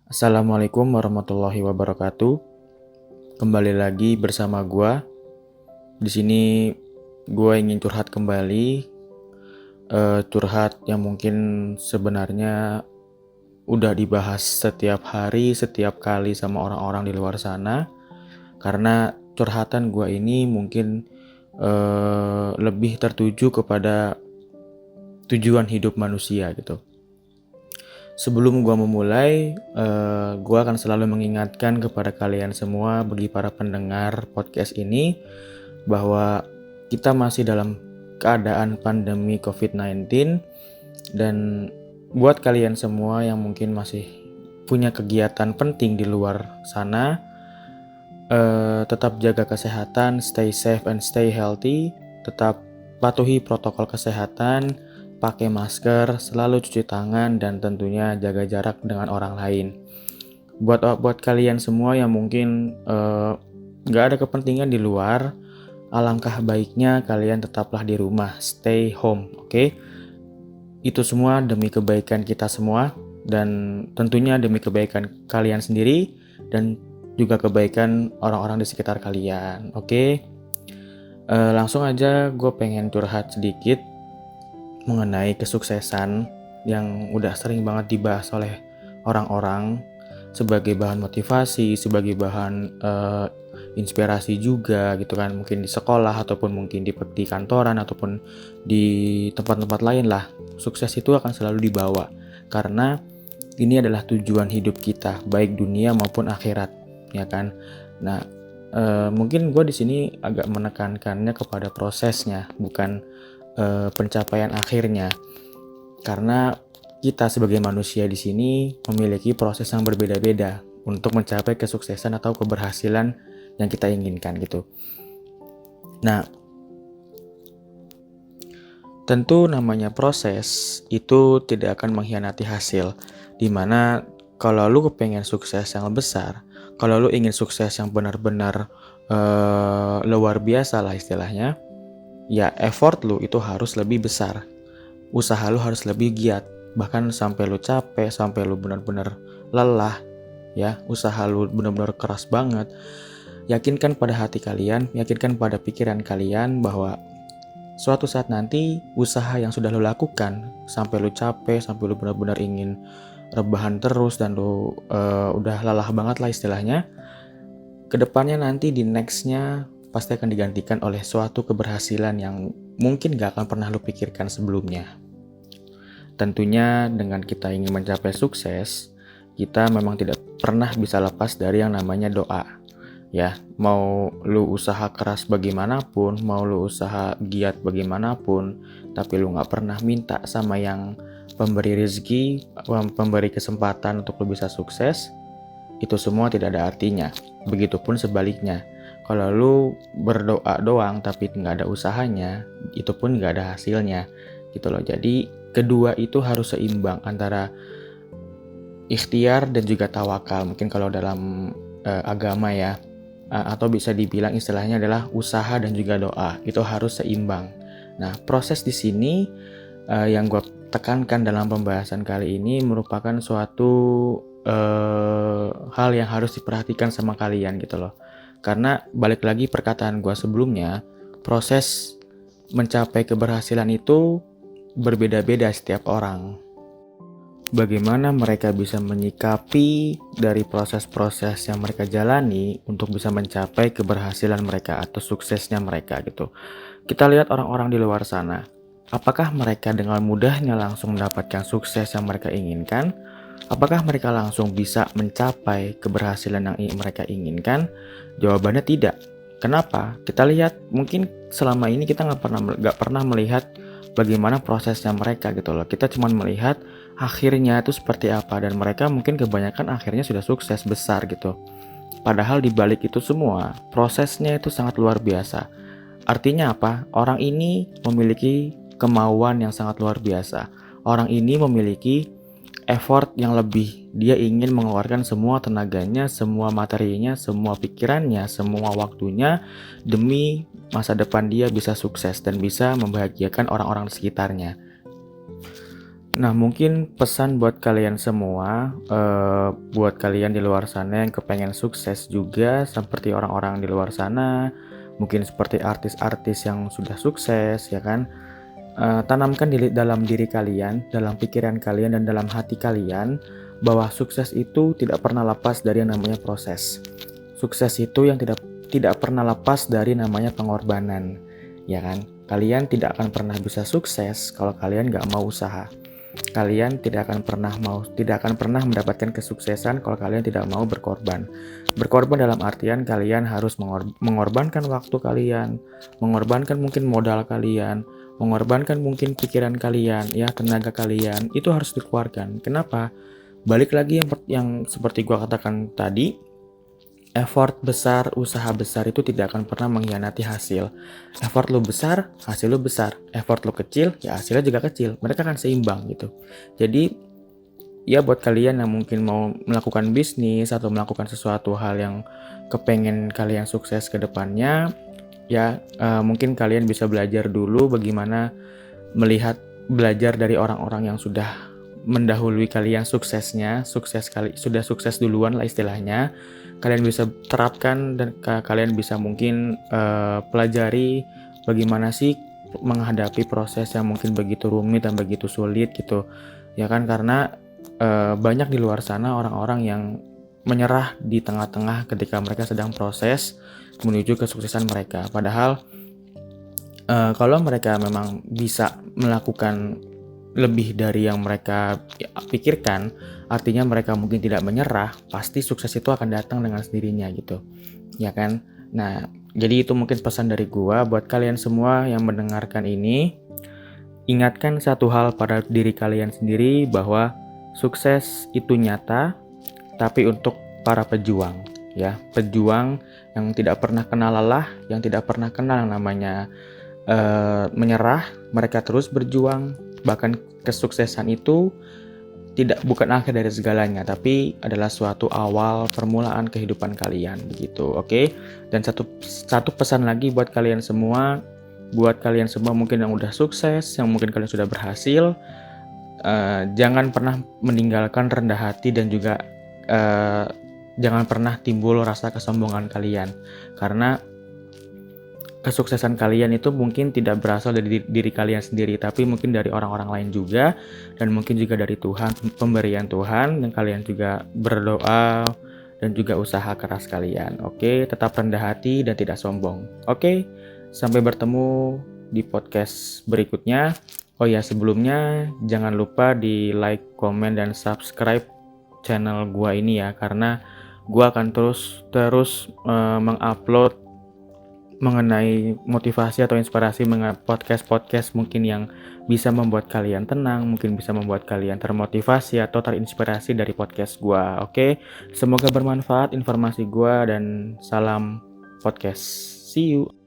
Assalamualaikum warahmatullahi wabarakatuh. Kembali lagi bersama gua. Di sini gua ingin curhat kembali, curhat yang mungkin sebenarnya udah dibahas setiap hari, setiap kali sama orang-orang di luar sana. Karena curhatan gua ini mungkin lebih tertuju kepada tujuan hidup manusia gitu. Sebelum gua memulai, gua akan selalu mengingatkan kepada kalian semua bagi para pendengar podcast ini bahwa kita masih dalam keadaan pandemi COVID-19 dan buat kalian semua yang mungkin masih punya kegiatan penting di luar sana, tetap jaga kesehatan, stay safe and stay healthy, tetap patuhi protokol kesehatan, pakai masker, selalu cuci tangan, dan tentunya jaga jarak dengan orang lain. Buat kalian semua yang mungkin nggak ada kepentingan di luar, alangkah baiknya kalian tetaplah di rumah, stay home, oke? Itu semua demi kebaikan kita semua, dan tentunya demi kebaikan kalian sendiri, dan juga kebaikan orang-orang di sekitar kalian, oke? Langsung aja gue pengen curhat sedikit mengenai kesuksesan yang udah sering banget dibahas oleh orang-orang sebagai bahan motivasi, sebagai bahan inspirasi juga gitu kan, mungkin di sekolah ataupun mungkin di kantoran ataupun di tempat-tempat lain lah. Sukses itu akan selalu dibawa karena ini adalah tujuan hidup kita, baik dunia maupun akhirat, ya kan. Nah, mungkin gue di sini agak menekankannya kepada prosesnya, bukan pencapaian akhirnya, karena kita sebagai manusia di sini memiliki proses yang berbeda-beda untuk mencapai kesuksesan atau keberhasilan yang kita inginkan gitu. Nah, tentu namanya proses itu tidak akan mengkhianati hasil, dimana kalau lu kepengen sukses yang besar, kalau lu ingin sukses yang benar-benar luar biasa lah istilahnya, ya effort lu itu harus lebih besar, usaha lu harus lebih giat, bahkan sampai lu capek, sampai lu benar-benar lelah, ya usaha lu benar-benar keras banget. Yakinkan pada hati kalian, yakinkan pada pikiran kalian bahwa suatu saat nanti usaha yang sudah lu lakukan sampai lu capek, sampai lu benar-benar ingin rebahan terus dan lu udah lelah banget lah istilahnya, kedepannya nanti di nextnya pasti akan digantikan oleh suatu keberhasilan yang mungkin gak akan pernah lu pikirkan sebelumnya. Tentunya dengan kita ingin mencapai sukses, kita memang tidak pernah bisa lepas dari yang namanya doa. Ya, mau lu usaha keras bagaimanapun, mau lu usaha giat bagaimanapun, tapi lu gak pernah minta sama yang pemberi rezeki, pemberi kesempatan untuk lu bisa sukses, itu semua tidak ada artinya. Begitupun sebaliknya, kalau lu berdoa doang tapi nggak ada usahanya, itu pun nggak ada hasilnya gitu loh. Jadi kedua itu harus seimbang antara ikhtiar dan juga tawakal. Mungkin kalau dalam agama ya, atau bisa dibilang istilahnya adalah usaha dan juga doa, itu harus seimbang. Nah, proses di sini yang gue tekankan dalam pembahasan kali ini merupakan suatu hal yang harus diperhatikan sama kalian gitu loh. Karena balik lagi perkataan gue sebelumnya, proses mencapai keberhasilan itu berbeda-beda setiap orang. Bagaimana mereka bisa menyikapi dari proses-proses yang mereka jalani untuk bisa mencapai keberhasilan mereka atau suksesnya mereka gitu. Kita lihat orang-orang di luar sana. Apakah mereka dengan mudahnya langsung mendapatkan sukses yang mereka inginkan? Apakah mereka langsung bisa mencapai keberhasilan yang mereka inginkan? Jawabannya tidak. Kenapa? Kita lihat mungkin selama ini kita nggak pernah melihat bagaimana prosesnya mereka gitu loh. Kita cuma melihat akhirnya itu seperti apa, dan mereka mungkin kebanyakan akhirnya sudah sukses besar gitu. Padahal di balik itu semua prosesnya itu sangat luar biasa. Artinya apa? Orang ini memiliki kemauan yang sangat luar biasa. Orang ini memiliki effort yang lebih. Dia ingin mengeluarkan semua tenaganya, semua materinya, semua pikirannya, semua waktunya demi masa depan dia bisa sukses dan bisa membahagiakan orang-orang di sekitarnya. Nah, mungkin pesan buat kalian semua, buat kalian di luar sana yang kepengen sukses juga seperti orang-orang di luar sana, mungkin seperti artis-artis yang sudah sukses, ya kan? Tanamkan dalam diri kalian, dalam pikiran kalian, dan dalam hati kalian bahwa sukses itu tidak pernah lepas dari yang namanya proses. Sukses itu yang tidak pernah lepas dari namanya pengorbanan, ya kan? Kalian tidak akan pernah bisa sukses kalau kalian nggak mau usaha. Kalian tidak akan pernah mendapatkan kesuksesan kalau kalian tidak mau berkorban. Berkorban dalam artian kalian harus mengorbankan waktu kalian, mengorbankan mungkin modal kalian, mengorbankan mungkin pikiran kalian, ya, tenaga kalian, itu harus dikeluarkan. Kenapa? Balik lagi yang seperti gua katakan tadi, effort besar, usaha besar itu tidak akan pernah mengkhianati hasil. Effort lu besar, hasil lu besar. Effort lu kecil, ya hasilnya juga kecil. Mereka akan seimbang gitu. Jadi, ya buat kalian yang mungkin mau melakukan bisnis atau melakukan sesuatu hal yang kepengen kalian sukses ke depannya, ya mungkin kalian bisa belajar dulu bagaimana belajar dari orang-orang yang sudah mendahului kalian sudah sukses duluan lah istilahnya. Kalian bisa terapkan dan kalian bisa mungkin pelajari bagaimana sih menghadapi proses yang mungkin begitu rumit dan begitu sulit gitu, ya kan? Karena banyak di luar sana orang-orang yang menyerah di tengah-tengah ketika mereka sedang proses menuju kesuksesan mereka. Padahal kalau mereka memang bisa melakukan lebih dari yang mereka pikirkan, artinya mereka mungkin tidak menyerah, pasti sukses itu akan datang dengan sendirinya gitu, ya kan? Nah, jadi itu mungkin pesan dari gua buat kalian semua yang mendengarkan ini. Ingatkan satu hal pada diri kalian sendiri bahwa sukses itu nyata, tapi untuk para pejuang, ya, pejuang yang tidak pernah kenal lelah, yang tidak pernah kenal yang namanya menyerah. Mereka terus berjuang. Bahkan kesuksesan itu bukan akhir dari segalanya, tapi adalah suatu awal permulaan kehidupan kalian begitu, oke? Dan satu pesan lagi buat kalian semua mungkin yang udah sukses, yang mungkin kalian sudah berhasil, jangan pernah meninggalkan rendah hati dan juga jangan pernah timbul rasa kesombongan kalian, karena kesuksesan kalian itu mungkin tidak berasal dari diri kalian sendiri, tapi mungkin dari orang-orang lain juga, dan mungkin juga dari Tuhan, pemberian Tuhan, dan kalian juga berdoa dan juga usaha keras kalian. Oke, tetap rendah hati dan tidak sombong. Oke, sampai bertemu di podcast berikutnya. Oh ya, sebelumnya jangan lupa di like, komen, dan subscribe channel gua ini ya, karena gua akan terus mengupload mengenai motivasi atau inspirasi podcast mungkin yang bisa membuat kalian tenang, mungkin bisa membuat kalian termotivasi atau terinspirasi dari podcast gua. Oke, semoga bermanfaat informasi gua dan salam podcast. See you.